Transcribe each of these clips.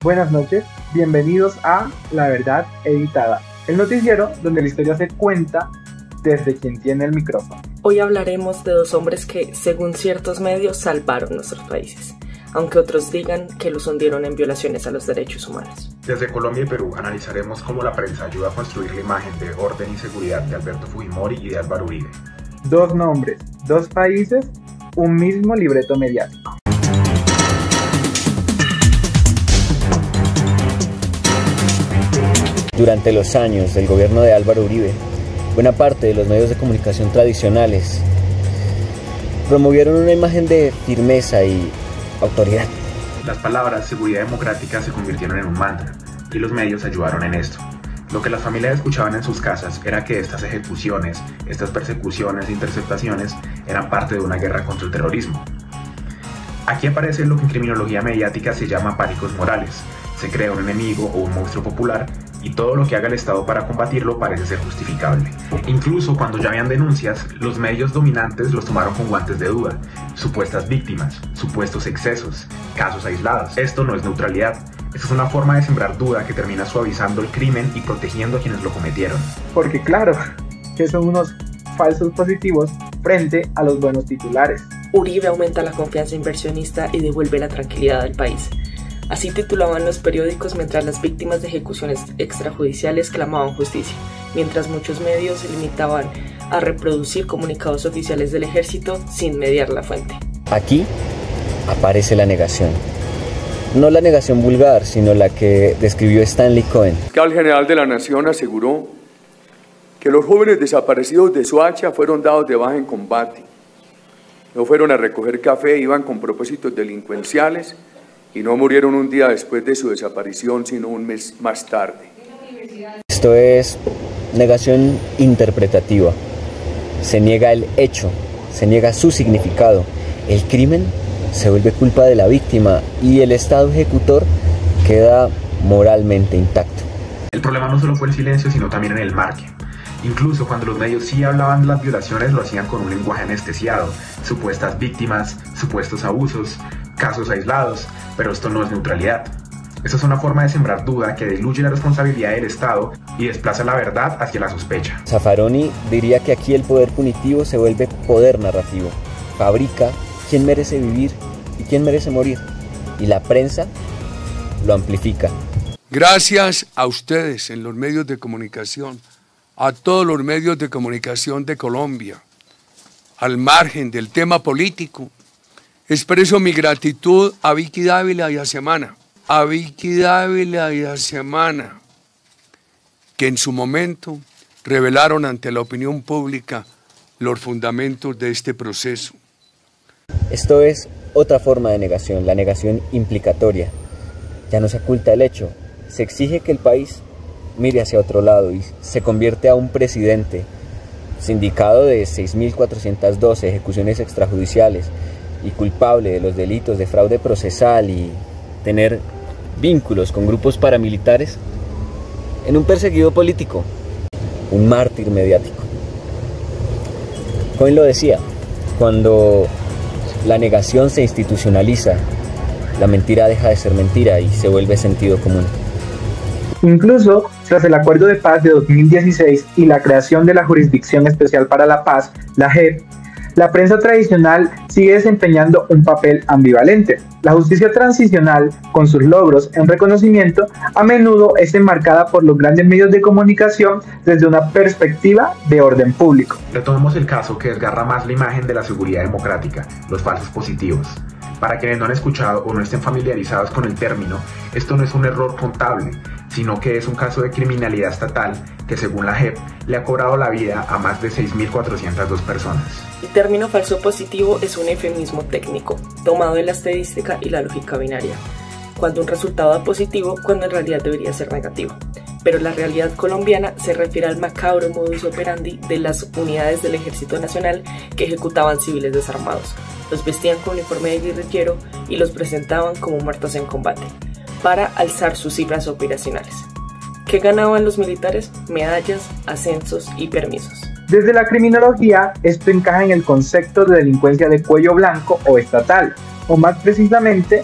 Buenas noches, bienvenidos a La Verdad Editada, el noticiero donde la historia se cuenta desde quien tiene el micrófono. Hoy hablaremos de dos hombres que, según ciertos medios, salvaron nuestros países, aunque otros digan que los hundieron en violaciones a los derechos humanos. Desde Colombia y Perú analizaremos cómo la prensa ayuda a construir la imagen de orden y seguridad de Alberto Fujimori y de Álvaro Uribe. Dos nombres, dos países, un mismo libreto mediático. Durante los años del gobierno de Álvaro Uribe, buena parte de los medios de comunicación tradicionales promovieron una imagen de firmeza y autoridad. Las palabras seguridad democrática se convirtieron en un mantra, y los medios ayudaron en esto. Lo que las familias escuchaban en sus casas era que estas ejecuciones, estas persecuciones e interceptaciones eran parte de una guerra contra el terrorismo. Aquí aparece lo que en criminología mediática se llama pánicos morales. Se crea un enemigo o un monstruo popular y todo lo que haga el Estado para combatirlo parece ser justificable. Incluso cuando ya habían denuncias, los medios dominantes los tomaron con guantes de duda. Supuestas víctimas, supuestos excesos, casos aislados. Esto no es neutralidad. Esto es una forma de sembrar duda que termina suavizando el crimen y protegiendo a quienes lo cometieron. Porque claro, que son unos falsos positivos frente a los buenos titulares. Uribe aumenta la confianza inversionista y devuelve la tranquilidad al país. Así titulaban los periódicos mientras las víctimas de ejecuciones extrajudiciales clamaban justicia, mientras muchos medios se limitaban a reproducir comunicados oficiales del ejército sin mediar la fuente. Aquí aparece la negación. No la negación vulgar, sino la que describió Stanley Cohen. El fiscal general de la Nación aseguró que los jóvenes desaparecidos de Soacha fueron dados de baja en combate. No fueron a recoger café, iban con propósitos delincuenciales y no murieron un día después de su desaparición, sino un mes más tarde. Esto es negación interpretativa. Se niega el hecho, se niega su significado. El crimen se vuelve culpa de la víctima y el Estado ejecutor queda moralmente intacto. El problema no solo fue el silencio, sino también en el marque. Incluso cuando los medios sí hablaban de las violaciones, lo hacían con un lenguaje anestesiado. Supuestas víctimas, supuestos abusos, casos aislados, pero esto no es neutralidad. Esto es una forma de sembrar duda que diluye la responsabilidad del Estado y desplaza la verdad hacia la sospecha. Zaffaroni diría que aquí el poder punitivo se vuelve poder narrativo. Fabrica quién merece vivir y quién merece morir. Y la prensa lo amplifica. Gracias a ustedes en los medios de comunicación, a todos los medios de comunicación de Colombia, al margen del tema político, expreso mi gratitud a Vicky Dávila y a Semana, que en su momento revelaron ante la opinión pública los fundamentos de este proceso. Esto es otra forma de negación, la negación implicatoria. Ya no se oculta el hecho, se exige que el país mire hacia otro lado y se convierte a un presidente sindicado de 6.412 ejecuciones extrajudiciales y culpable de los delitos de fraude procesal y tener vínculos con grupos paramilitares en un perseguido político, un mártir mediático. Cohen lo decía, cuando la negación se institucionaliza, la mentira deja de ser mentira y se vuelve sentido común. Incluso, tras el Acuerdo de Paz de 2016 y la creación de la Jurisdicción Especial para la Paz, la JEP, la prensa tradicional sigue desempeñando un papel ambivalente. La justicia transicional, con sus logros en reconocimiento, a menudo es enmarcada por los grandes medios de comunicación desde una perspectiva de orden público. Retomemos el caso que desgarra más la imagen de la seguridad democrática, los falsos positivos. Para quienes no han escuchado o no estén familiarizados con el término, esto no es un error contable, sino que es un caso de criminalidad estatal que, según la JEP, le ha cobrado la vida a más de 6.402 personas. El término falso positivo es un eufemismo técnico, tomado de la estadística y la lógica binaria, cuando un resultado da positivo cuando en realidad debería ser negativo. Pero la realidad colombiana se refiere al macabro modus operandi de las unidades del Ejército Nacional que ejecutaban civiles desarmados. Los vestían con uniforme de guerrillero y los presentaban como muertos en combate, para alzar sus cifras operacionales. ¿Qué ganaban los militares? Medallas, ascensos y permisos. Desde la criminología, esto encaja en el concepto de delincuencia de cuello blanco o estatal, o más precisamente,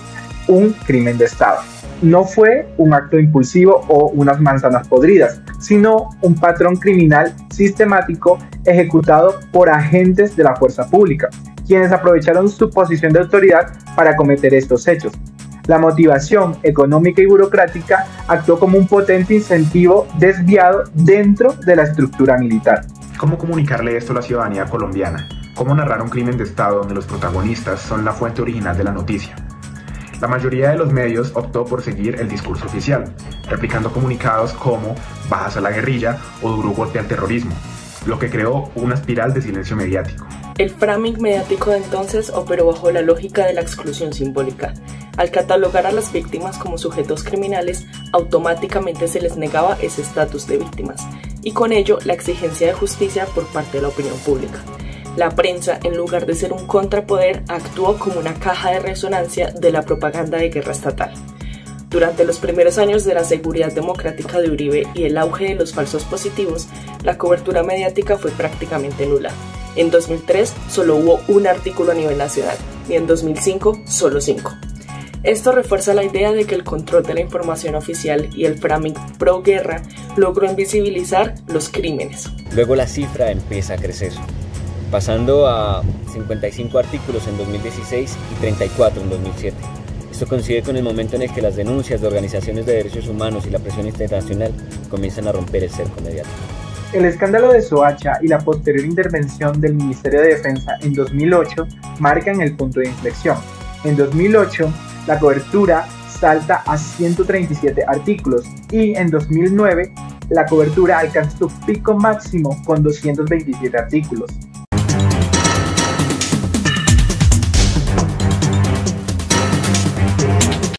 un crimen de Estado. no fue un acto impulsivo o unas manzanas podridas, sino un patrón criminal sistemático ejecutado por agentes de la fuerza pública, quienes aprovecharon su posición de autoridad para cometer estos hechos. La motivación económica y burocrática actuó como un potente incentivo desviado dentro de la estructura militar. ¿Cómo comunicarle esto a la ciudadanía colombiana? ¿Cómo narrar un crimen de Estado donde los protagonistas son la fuente original de la noticia? La mayoría de los medios optó por seguir el discurso oficial, replicando comunicados como bajas a la guerrilla o duro golpe al terrorismo, lo que creó una espiral de silencio mediático. El framing mediático de entonces operó bajo la lógica de la exclusión simbólica. Al catalogar a las víctimas como sujetos criminales, automáticamente se les negaba ese estatus de víctimas, y con ello la exigencia de justicia por parte de la opinión pública. La prensa, en lugar de ser un contrapoder, actuó como una caja de resonancia de la propaganda de guerra estatal. Durante los primeros años de la seguridad democrática de Uribe y el auge de los falsos positivos, la cobertura mediática fue prácticamente nula. En 2003 solo hubo un artículo a nivel nacional y en 2005 solo 5. Esto refuerza la idea de que el control de la información oficial y el framing pro guerra logró invisibilizar los crímenes. Luego la cifra empieza a crecer, pasando a 55 artículos en 2016 y 34 en 2007. Esto coincide con el momento en el que las denuncias de organizaciones de derechos humanos y la presión internacional comienzan a romper el cerco mediático. El escándalo de Soacha y la posterior intervención del Ministerio de Defensa en 2008 marcan el punto de inflexión. En 2008, la cobertura salta a 137 artículos y en 2009, la cobertura alcanza su pico máximo con 227 artículos.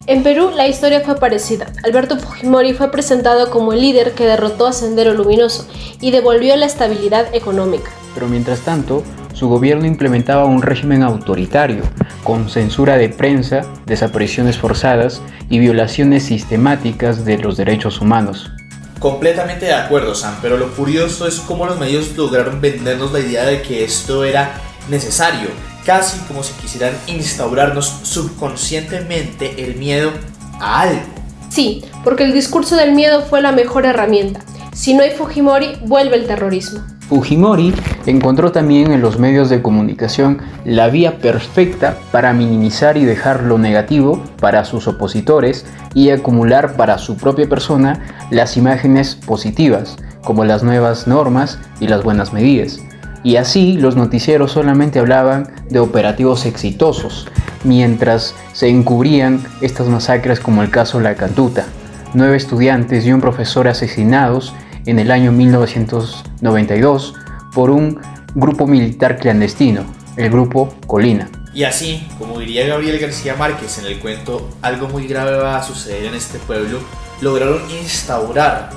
En Perú, la historia fue parecida. Alberto Fujimori fue presentado como el líder que derrotó a Sendero Luminoso y devolvió la estabilidad económica. Pero mientras tanto, su gobierno implementaba un régimen autoritario, con censura de prensa, desapariciones forzadas y violaciones sistemáticas de los derechos humanos. Completamente de acuerdo, Sam, pero lo curioso es cómo los medios lograron vendernos la idea de que esto era necesario, casi como si quisieran instaurarnos subconscientemente el miedo a algo. Sí, porque el discurso del miedo fue la mejor herramienta. Si no hay Fujimori, vuelve el terrorismo. Fujimori encontró también en los medios de comunicación la vía perfecta para minimizar y dejar lo negativo para sus opositores y acumular para su propia persona las imágenes positivas, como las nuevas normas y las buenas medidas. Y así los noticieros solamente hablaban de operativos exitosos, mientras se encubrían estas masacres como el caso La Cantuta, 9 estudiantes y un profesor asesinados en el año 1992 por un grupo militar clandestino, el Grupo Colina. Y así, como diría Gabriel García Márquez en el cuento Algo muy grave va a suceder en este pueblo, lograron instaurar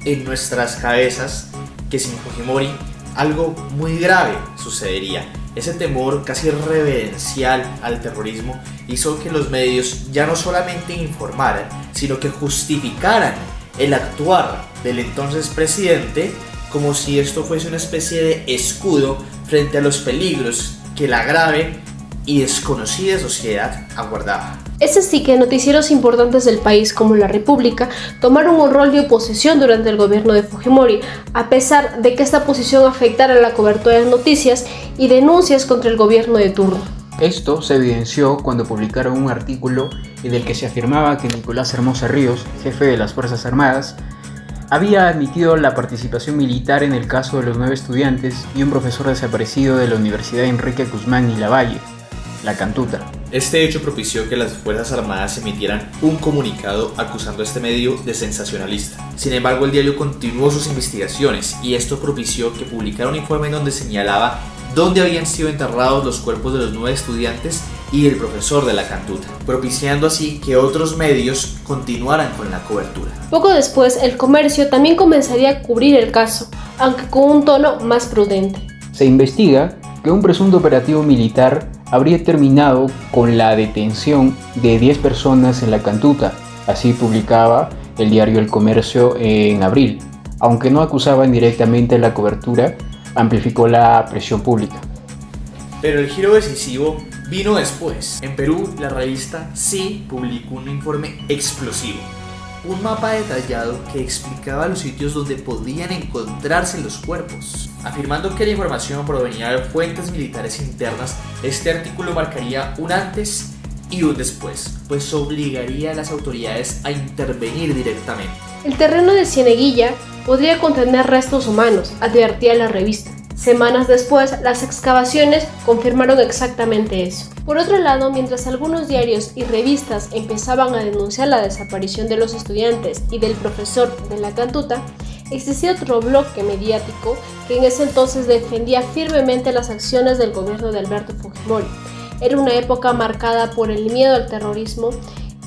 en nuestras cabezas que sin Fujimori algo muy grave sucedería. Ese temor casi reverencial al terrorismo hizo que los medios ya no solamente informaran, sino que justificaran el actuar del entonces presidente como si esto fuese una especie de escudo frente a los peligros que la grave y desconocida sociedad aguardaba. Es así que noticieros importantes del país como La República tomaron un rol de oposición durante el gobierno de Fujimori, a pesar de que esta posición afectara la cobertura de noticias y denuncias contra el gobierno de turno. Esto se evidenció cuando publicaron un artículo en el que se afirmaba que Nicolás Hermosa Ríos, jefe de las Fuerzas Armadas, había admitido la participación militar en el caso de los 9 estudiantes y un profesor desaparecido de la Universidad Enrique Guzmán y Lavalle, La Cantuta. Este hecho propició que las Fuerzas Armadas emitieran un comunicado acusando a este medio de sensacionalista. Sin embargo, el diario continuó sus investigaciones y esto propició que publicara un informe donde señalaba dónde habían sido enterrados los cuerpos de los 9 estudiantes y del profesor de La Cantuta, propiciando así que otros medios continuaran con la cobertura. Poco después, El Comercio también comenzaría a cubrir el caso, aunque con un tono más prudente. Se investiga que un presunto operativo militar habría terminado con la detención de 10 personas en La Cantuta, así publicaba el diario El Comercio en abril. Aunque no acusaban directamente la cobertura, amplificó la presión pública. Pero el giro decisivo vino después. En Perú, la revista Sí publicó un informe explosivo, un mapa detallado que explicaba los sitios donde podían encontrarse los cuerpos. Afirmando que la información provenía de fuentes militares internas, este artículo marcaría un antes y un después, pues obligaría a las autoridades a intervenir directamente. El terreno de Cieneguilla podría contener restos humanos, advertía la revista. Semanas después, las excavaciones confirmaron exactamente eso. Por otro lado, mientras algunos diarios y revistas empezaban a denunciar la desaparición de los estudiantes y del profesor de la Cantuta, existía otro bloque mediático que en ese entonces defendía firmemente las acciones del gobierno de Alberto Fujimori. Era una época marcada por el miedo al terrorismo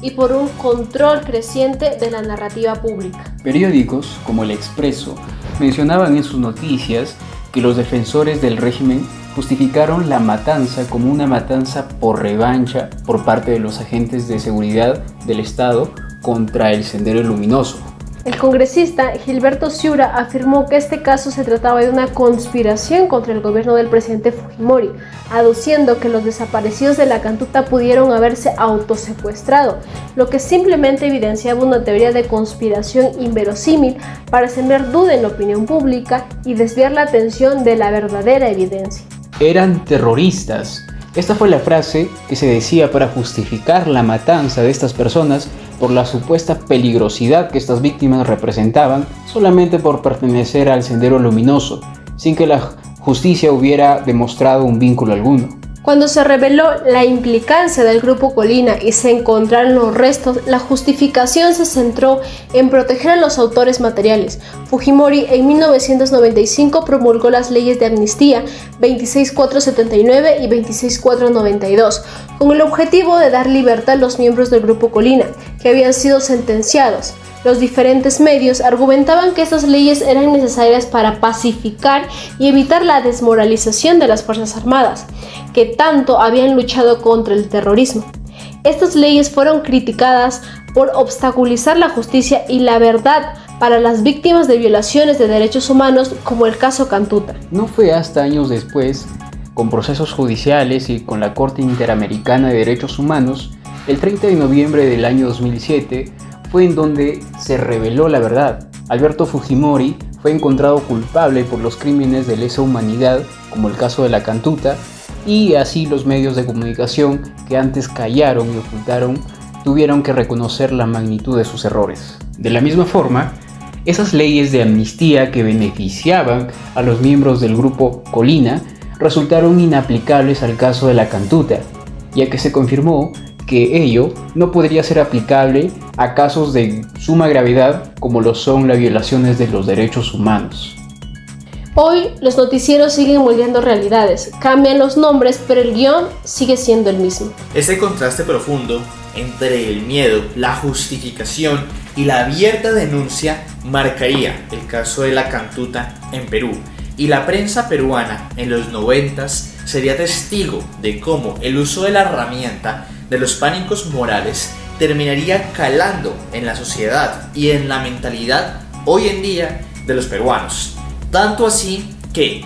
y por un control creciente de la narrativa pública. Periódicos como El Expreso mencionaban en sus noticias que los defensores del régimen justificaron la matanza como una matanza por revancha por parte de los agentes de seguridad del Estado contra el Sendero Luminoso. El congresista Gilberto Ciura afirmó que este caso se trataba de una conspiración contra el gobierno del presidente Fujimori, aduciendo que los desaparecidos de la Cantuta pudieron haberse autosecuestrado, lo que simplemente evidenciaba una teoría de conspiración inverosímil para sembrar duda en la opinión pública y desviar la atención de la verdadera evidencia. Eran terroristas. Esta fue la frase que se decía para justificar la matanza de estas personas por la supuesta peligrosidad que estas víctimas representaban solamente por pertenecer al Sendero Luminoso, sin que la justicia hubiera demostrado un vínculo alguno. Cuando se reveló la implicancia del Grupo Colina y se encontraron los restos, la justificación se centró en proteger a los autores materiales. Fujimori en 1995 promulgó las leyes de amnistía 26479 y 26492, con el objetivo de dar libertad a los miembros del Grupo Colina, que habían sido sentenciados. Los diferentes medios argumentaban que estas leyes eran necesarias para pacificar y evitar la desmoralización de las Fuerzas Armadas, que tanto habían luchado contra el terrorismo. Estas leyes fueron criticadas por obstaculizar la justicia y la verdad para las víctimas de violaciones de derechos humanos, como el caso Cantuta. No fue hasta años después, con procesos judiciales y con la Corte Interamericana de Derechos Humanos, el 30 de noviembre del año 2007, fue en donde se reveló la verdad. Alberto Fujimori fue encontrado culpable por los crímenes de lesa humanidad, como el caso de la Cantuta, y así los medios de comunicación que antes callaron y ocultaron tuvieron que reconocer la magnitud de sus errores. De la misma forma, esas leyes de amnistía que beneficiaban a los miembros del Grupo Colina resultaron inaplicables al caso de la Cantuta, ya que se confirmó que ello no podría ser aplicable a casos de suma gravedad como lo son las violaciones de los derechos humanos. Hoy los noticieros siguen moldeando realidades, cambian los nombres, pero el guión sigue siendo el mismo. Ese contraste profundo entre el miedo, la justificación y la abierta denuncia marcaría el caso de la Cantuta en Perú, y la prensa peruana en los 90s sería testigo de cómo el uso de la herramienta de los pánicos morales terminaría calando en la sociedad y en la mentalidad hoy en día de los peruanos. Tanto así que,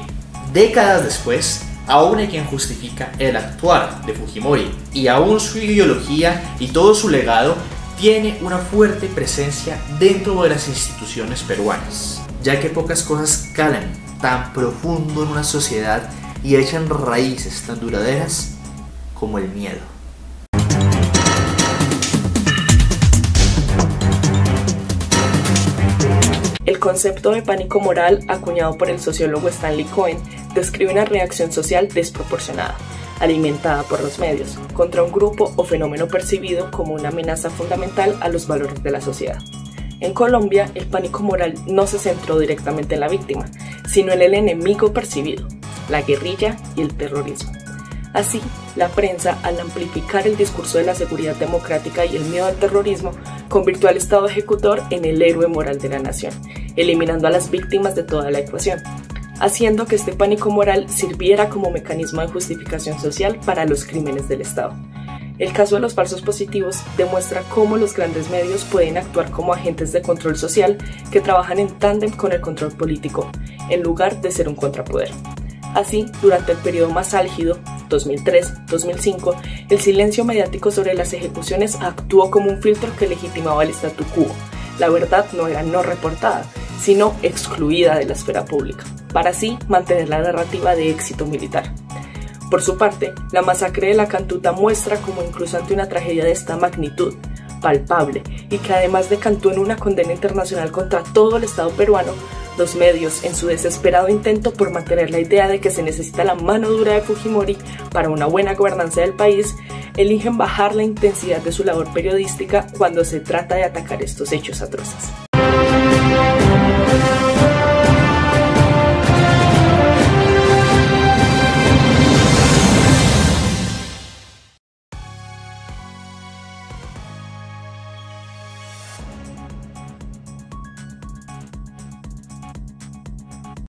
décadas después, aún hay quien justifica el actuar de Fujimori, y aún su ideología y todo su legado tiene una fuerte presencia dentro de las instituciones peruanas, ya que pocas cosas calan tan profundo en una sociedad y echan raíces tan duraderas como el miedo. El concepto de pánico moral, acuñado por el sociólogo Stanley Cohen, describe una reacción social desproporcionada, alimentada por los medios, contra un grupo o fenómeno percibido como una amenaza fundamental a los valores de la sociedad. En Colombia, el pánico moral no se centró directamente en la víctima, sino en el enemigo percibido, la guerrilla y el terrorismo. Así, la prensa, al amplificar el discurso de la seguridad democrática y el miedo al terrorismo, convirtió al Estado ejecutor en el héroe moral de la nación, eliminando a las víctimas de toda la ecuación, haciendo que este pánico moral sirviera como mecanismo de justificación social para los crímenes del Estado. El caso de los falsos positivos demuestra cómo los grandes medios pueden actuar como agentes de control social que trabajan en tándem con el control político, en lugar de ser un contrapoder. Así, durante el periodo más álgido, 2003-2005, el silencio mediático sobre las ejecuciones actuó como un filtro que legitimaba el statu quo. La verdad no era no reportada, sino excluida de la esfera pública, para así mantener la narrativa de éxito militar. Por su parte, la masacre de la Cantuta muestra cómo incluso ante una tragedia de esta magnitud, palpable, y que además decantó en una condena internacional contra todo el Estado peruano, los medios, en su desesperado intento por mantener la idea de que se necesita la mano dura de Fujimori para una buena gobernanza del país, eligen bajar la intensidad de su labor periodística cuando se trata de atacar estos hechos atroces.